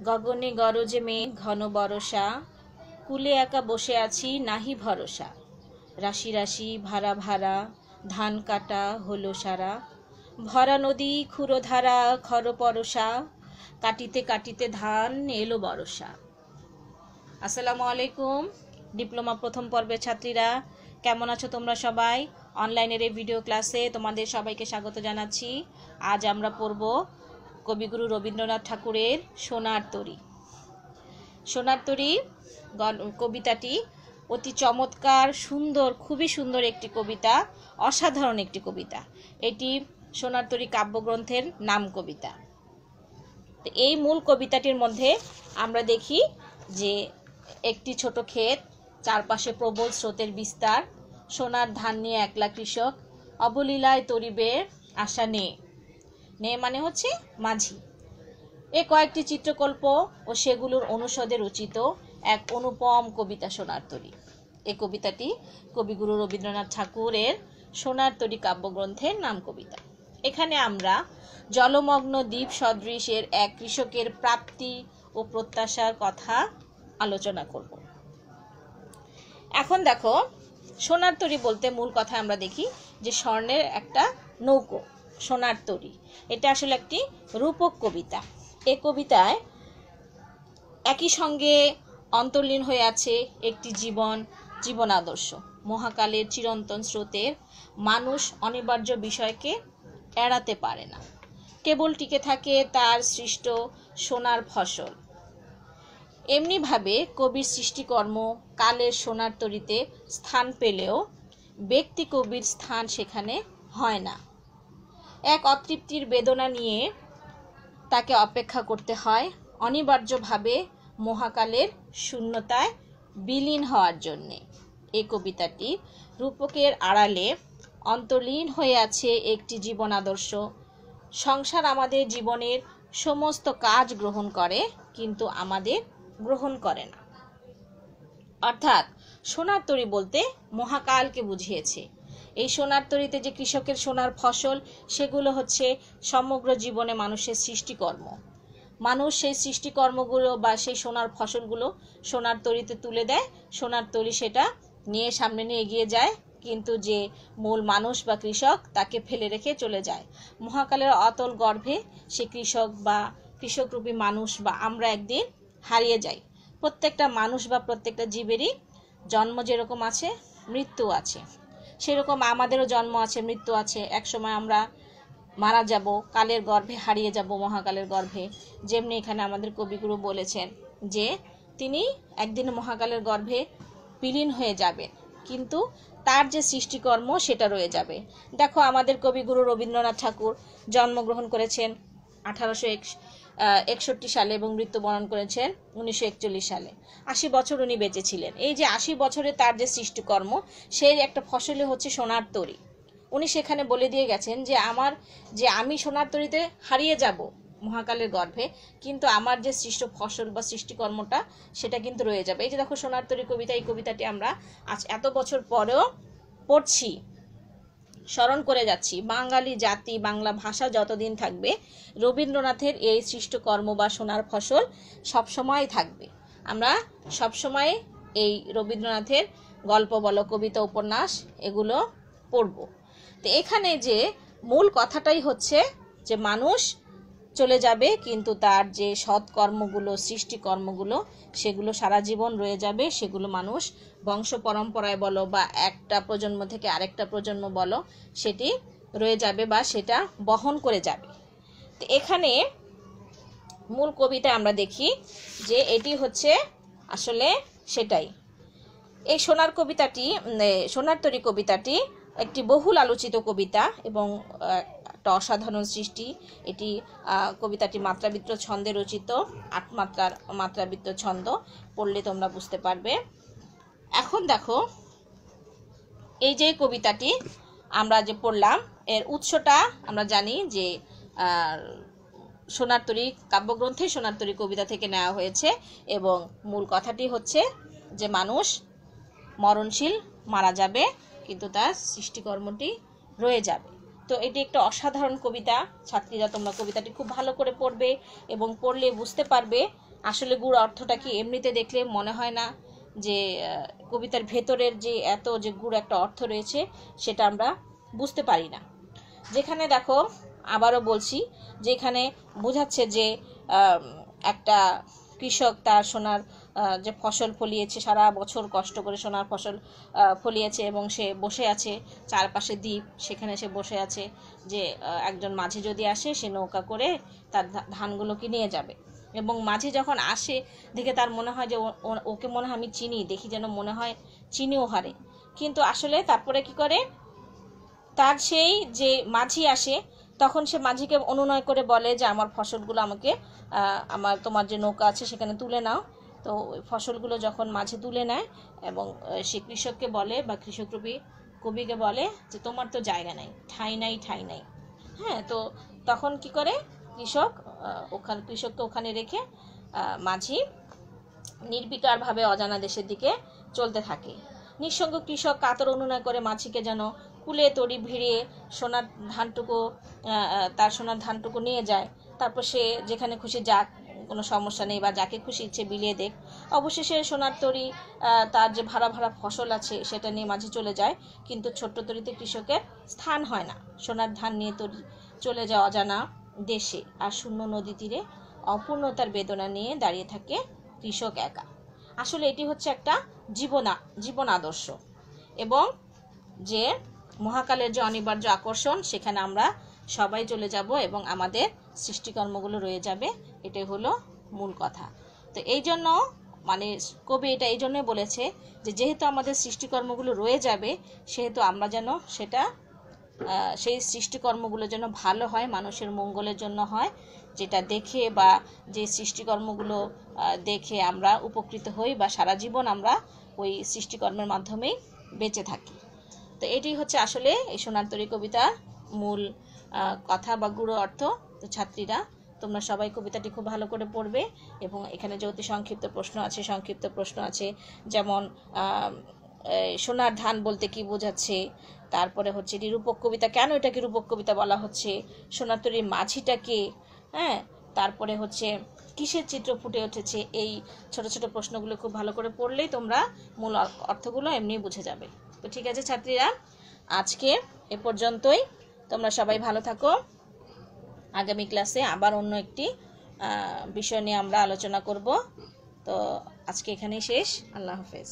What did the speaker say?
গগনে গরজে মেঘ ঘন বরষা, কুলে একা বসে আছি নাহি ভরসা। রাশি রাশি ভাড়া ভাড়া, ধান কাটা হলো সারা। ভরা নদী ক্ষুরধারা খর পরশা, কাটিতে কাটিতে ধান এলো বরষা। আসসালামু আলাইকুম ডিপ্লোমা প্রথম পর্বের ছাত্রীরা, কেমন আছো তোমরা সবাই? অনলাইনের এই ভিডিও ক্লাসে তোমাদের সবাইকে স্বাগত জানাচ্ছি। আজ আমরা পড়ব কবিগুরু রবীন্দ্রনাথ ঠাকুরের সোনার তরী। সোনার তরী কবিতাটি অতি চমৎকার, সুন্দর, খুবই সুন্দর একটি কবিতা, অসাধারণ একটি কবিতা। এটি সোনার তরী কাব্যগ্রন্থের নাম কবিতা। এই মূল কবিতাটির মধ্যে আমরা দেখি যে একটি ছোট ক্ষেত, চারপাশে প্রবল স্রোতের বিস্তার, সোনার ধান নিয়ে একলা কৃষক, অবলীলায় তরিবে আশা নে মানে হচ্ছে মাঝি। এ কয়েকটি চিত্রকল্প ও সেগুলোর অনুষদে রচিত এক অনুপম কবিতা সোনার তরী। এই কবিতাটি কবিগুরু রবীন্দ্রনাথ ঠাকুরের সোনার তরী কাব্যগ্রন্থের নাম কবিতা। এখানে আমরা জলমগ্ন দ্বীপ সদৃশের এক কৃষকের প্রাপ্তি ও প্রত্যাশার কথা আলোচনা করব। এখন দেখো, সোনার তরী বলতে মূল কথা আমরা দেখি যে স্বর্ণের একটা নৌকো, সোনার তরী। এটা আসলে একটি রূপক কবিতা। এই কবিতায় একই সঙ্গে অন্তর্লীন হয়ে আছে একটি জীবন আদর্শ। মহাকালের চিরন্তন স্রোতের মানুষ অনিবার্য বিষয়কে এড়াতে পারে না, কেবল টিকে থাকে তার সৃষ্ট সোনার ফসল। এমনিভাবে কবির সৃষ্টিকর্ম কালের সোনার তরীতে স্থান পেলেও ব্যক্তি কবির স্থান সেখানে হয় না। এক অতৃপ্তির বেদনা নিয়ে তাকে অপেক্ষা করতে হয় অনিবার্যভাবে মহাকালের শূন্যতায় বিলীন হওয়ার জন্যে। এই কবিতাটি রূপকের আড়ালে অন্তর্লীন হয়ে আছে একটি জীবন আদর্শ। সংসার আমাদের জীবনের সমস্ত কাজ গ্রহণ করে, কিন্তু আমাদের গ্রহণ করে না। অর্থাৎ সোনার তরী বলতে মহাকালকে বুঝিয়েছে। এই সোনার তরীতে যে কৃষকের সোনার ফসল, সেগুলো হচ্ছে সমগ্র জীবনে মানুষের সৃষ্টিকর্ম। মানুষ সেই সৃষ্টিকর্মগুলো বা সেই সোনার ফসলগুলো সোনার তরীতে তুলে দেয়, সোনার তরী সেটা নিয়ে সামনে নিয়ে এগিয়ে যায়, কিন্তু যে মূল মানুষ বা কৃষক তাকে ফেলে রেখে চলে যায়। মহাকালের অতল গর্ভে সে কৃষক বা কৃষকরূপী মানুষ বা আমরা একদিন হারিয়ে যাই। প্রত্যেকটা মানুষ বা প্রত্যেকটা জীবেরই জন্ম যেরকম আছে, মৃত্যু আছে, সেরকম আমাদেরও জন্ম আছে, মৃত্যু আছে। একসময় আমরা মারা যাব, কালের গর্ভে হারিয়ে যাব, মহাকালের গর্ভে। যেমনি এখানে আমাদের কবিগুরু বলেছেন যে তিনি একদিন মহাকালের গর্ভে বিলীন হয়ে যাবেন, কিন্তু তার যে সৃষ্টিকর্ম সেটা রয়ে যাবে। দেখো, আমাদের কবিগুরু রবীন্দ্রনাথ ঠাকুর জন্মগ্রহণ করেছেন 1861 সালে এবং মৃত্যুবরণ করেছেন 1941 সালে। 80 বছর উনি বেঁচে ছিলেন। এই যে 80 বছরে তার যে সৃষ্টিকর্ম, সেই একটা ফসলে হচ্ছে সোনার তরী। উনি সেখানে বলে দিয়ে গেছেন যে আমি সোনার তরীতে হারিয়ে যাব মহাকালের গর্ভে, কিন্তু আমার যে সৃষ্ট ফসল বা সৃষ্টিকর্মটা সেটা কিন্তু রয়ে যাবে। এই যে দেখো সোনার তরী কবিতা, এই কবিতাটি আমরা আজ এত বছর পরেও পড়ছি, স্মরণ করে যাচ্ছি। বাঙালি জাতি, বাংলা ভাষা যতদিন থাকবে, রবীন্দ্রনাথের এই সৃষ্টকর্ম বা সোনার ফসল সবসময় থাকবে। আমরা সবসময় এই রবীন্দ্রনাথের গল্প বলো, কবিতা, উপন্যাস এগুলো পড়ব। তো এখানে যে মূল কথাটাই হচ্ছে যে মানুষ চলে যাবে, কিন্তু তার যে সৎকর্মগুলো, সৃষ্টিকর্মগুলো, সেগুলো সারা জীবন রয়ে যাবে। সেগুলো মানুষ বংশ পরম্পরায় বলো বা একটা প্রজন্ম থেকে আরেকটা প্রজন্ম বলো, সেটি রয়ে যাবে বা সেটা বহন করে যাবে। তো এখানে মূল কবিতা আমরা দেখি যে এটি হচ্ছে আসলে সেটাই। এই সোনার তরী কবিতাটি একটি বহুল আলোচিত কবিতা এবং একটা অসাধারণ সৃষ্টি। এটি কবিতাটি মাত্রাবৃত্ত ছন্দে রচিত, 8 মাত্রার মাত্রাবৃত্ত ছন্দ। পড়লে তোমরা বুঝতে পারবে। এখন দেখো, এই যে কবিতাটি আমরা যে পড়লাম, এর উৎসটা আমরা জানি যে সোনার তরী কাব্যগ্রন্থে সোনার তরী কবিতা থেকে নেওয়া হয়েছে, এবং মূল কথাটি হচ্ছে যে মানুষ মরণশীল, মারা যাবে, কিন্তু তার সৃষ্টিকর্মটি রয়ে যাবে। তো এটি একটা অসাধারণ কবিতা। ছাত্রীরা তোমরা কবিতাটি খুব ভালো করে পড়বে এবং পড়লে বুঝতে পারবে আসলে গুড় অর্থটা কি এমনিতে দেখলে মনে হয় না যে কবিতার ভেতরের যে এত যে গুড় একটা অর্থ রয়েছে সেটা আমরা বুঝতে পারি না। যেখানে দেখো আবারও বলছি, যেখানে বোঝাচ্ছে যে একটা কৃষক তার সোনার যে ফসল ফলিয়েছে, সারা বছর কষ্ট করে সোনার ফসল ফলিয়েছে এবং সে বসে আছে, চারপাশে দ্বীপ, সেখানে সে বসে আছে, যে একজন মাঝি যদি আসে সে নৌকা করে তার ধানগুলোকে নিয়ে যাবে। এবং মাঝি যখন আসে দেখে তার মনে হয় যে ওকে মনে হয় আমি চিনি, দেখি যেন মনে হয় চিনিও হারে। কিন্তু আসলে তারপরে কি করে, তার সেই যে মাঝি আসে তখন সে মাঝিকে অনুনয় করে বলে যে আমার ফসলগুলো আমাকে তোমার যে নৌকা আছে সেখানে তুলে নাও। তো ওই ফসলগুলো যখন মাঝি তুলে নেয় এবং সে কৃষককে বলে বা কৃষকরূপী কবিকে বলে যে তোমার তো জায়গা নাই, ঠাঁই নাই, ঠাঁই নাই। হ্যাঁ, তো তখন কি করে কৃষককে ওখানে রেখে মাঝি নির্বিকারভাবে অজানা দেশের দিকে চলতে থাকে। নিঃসঙ্গ কৃষক কাতর অনুনয় করে মাঝিকে যেন কুলে তড়ি ভিড়িয়ে তার সোনার ধানটুকু নিয়ে যায়। তারপর সে যেখানে খুশি যাক, কোনো সমস্যা নেই, বা যাকে খুশি ইচ্ছে বিলিয়ে দেখ। অবশেষে সোনার তরী তার যে ভাড়া ভাড়া ফসল আছে সেটা নিয়ে মাঝি চলে যায়, কিন্তু ছোট্ট তরীতে কৃষকের স্থান হয় না। সোনার ধান নিয়ে তরী চলে যায় অজানা দেশে, আর শূন্য নদী তীরে অপূর্ণতার বেদনা নিয়ে দাঁড়িয়ে থাকে কৃষক একা। আসলে এটি হচ্ছে একটা জীবন আদর্শ, এবং যে মহাকালের যে অনিবার্য আকর্ষণ, সেখানে আমরা সবাই চলে যাব এবং আমাদের সৃষ্টিকর্মগুলো রয়ে যাবে, এটাই হলো মূল কথা। তো এই জন্য মানে কবি এটা এই জন্যই বলেছে যে যেহেতু আমাদের সৃষ্টিকর্মগুলো রয়ে যাবে, সেহেতু আমরা যেন সেই সৃষ্টিকর্মগুলো যেন ভালো হয়, মানুষের মঙ্গলের জন্য হয়, যেটা দেখে বা যে সৃষ্টিকর্মগুলো দেখে আমরা উপকৃত হই বা সারা জীবন আমরা ওই সৃষ্টিকর্মের মাধ্যমেই বেঁচে থাকি। তো এটি হচ্ছে আসলে এই সোনার তরী কবিতার মূল কথা বা গূঢ় অর্থ। তো ছাত্রীরা তোমরা সবাই কবিতাটি খুব ভালো করে পড়বে, এবং এখানে যে অতি সংক্ষিপ্ত প্রশ্ন আছে, যেমন সোনার ধান বলতে কি বোঝাচ্ছে, তারপরে হচ্ছে এটি রূপক কবিতা, কেন এটাকে রূপক কবিতা বলা হচ্ছে, সোনার তরীর মাঝিটা কে, হ্যাঁ, তারপরে হচ্ছে কিসের চিত্র ফুটে উঠেছে। এই ছোট ছোট প্রশ্নগুলো খুব ভালো করে পড়লেই তোমরা মূল অর্থগুলো এমনি বুঝে যাবে। তো ঠিক আছে ছাত্রীরা, আজকে এ পর্যন্তই। তোমরা সবাই ভালো থাকো। আগামী ক্লাসে আবার অন্য একটি বিষয় নিয়ে আমরা আলোচনা করব। তো আজকে এখানেই শেষ। আল্লাহ হাফেজ।